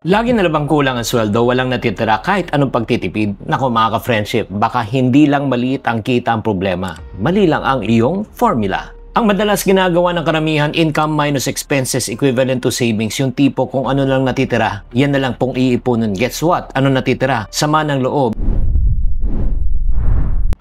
Lagi na bang kulang ang sweldo, walang natitira kahit anong pagtitipid? Nako mga ka-friendship, baka hindi lang maliit ang kita ang problema. Mali lang ang iyong formula. Ang madalas ginagawa ng karamihan, income minus expenses equivalent to savings. Yung tipo kung ano lang natitira, yan na lang pong iipunin. Guess what? Ano natitira? Sama ng loob.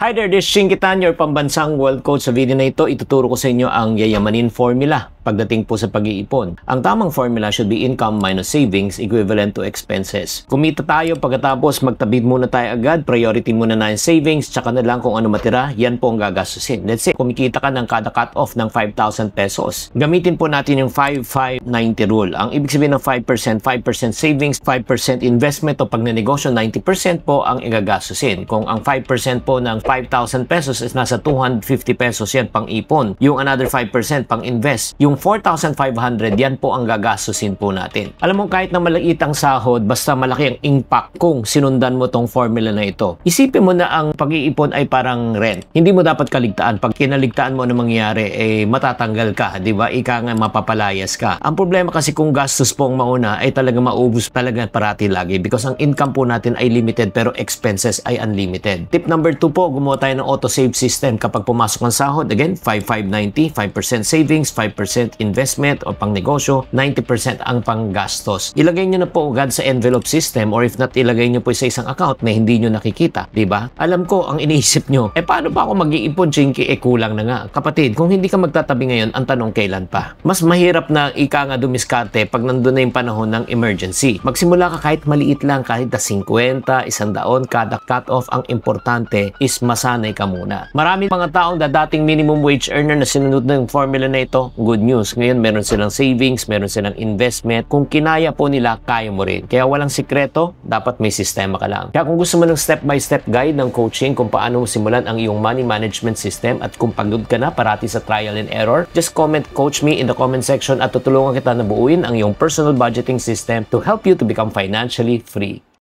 Hi there, this is Shinkitan, your pambansang world coach. Sa video na ito, ituturo ko sa inyo ang yayamanin formula pagdating po sa pag-iipon. Ang tamang formula should be income minus savings equivalent to expenses. Kumita tayo, pagkatapos magtabid muna tayo agad, priority muna na yung savings, tsaka na lang kung ano matira, yan po ang gagastusin. Let's say, kumikita ka ng kada cut-off ng 5,000 pesos. Gamitin po natin yung 5-5-90 rule. Ang ibig sabihin ng 5%, 5% savings, 5% investment o pag nanegosyo, 90% po ang igagastusin. Kung ang 5% po ng 5,000 pesos is nasa 250 pesos, yan pang ipon. Yung another 5% pang invest. Yung 4,500, yan po ang gagastusin po natin. Alam mo, kahit na maliit ang sahod, basta malaki ang impact kung sinundan mo tong formula na ito. Isipin mo na ang pag-iipon ay parang rent. Hindi mo dapat kaligtaan. Pag kinaligtaan mo na mangyayari, matatanggal ka, di ba? Ika nga mapapalayas ka. Ang problema kasi kung gastos po ang mauna, ay talaga maubos talaga parati lagi because ang income po natin ay limited pero expenses ay unlimited. Tip number 2 po, gumawa tayo ng auto-save system. Kapag pumasok ang sahod, again, 5-5-90, 5% savings, 5% investment o pang negosyo, 90% ang panggastos. Ilagay nyo na po agad sa envelope system or if not, ilagay nyo po sa isang account na hindi nyo nakikita. Diba? Alam ko, ang iniisip nyo, paano ba ako mag-iipon, Chinky? Kulang na nga. Kapatid, kung hindi ka magtatabi ngayon, ang tanong kailan pa? Mas mahirap na ika nga dumiskarte pag nandun na yung panahon ng emergency. Magsimula ka kahit maliit lang, kahit na 50, 100, kada cut-off, ang importante is masanay ka muna. Marami mga taong dating minimum wage earner na sinunod na yung formula na ito, good news. Ngayon, meron silang savings, meron silang investment. Kung kinaya po nila, kaya mo rin. Kaya walang sikreto, dapat may sistema ka lang. Kaya kung gusto mo ng step-by-step guide ng coaching kung paano mo simulan ang iyong money management system at kung pagod ka na parati sa trial and error, just comment coach me in the comment section at tutulungan kita na buuin ang iyong personal budgeting system to help you to become financially free.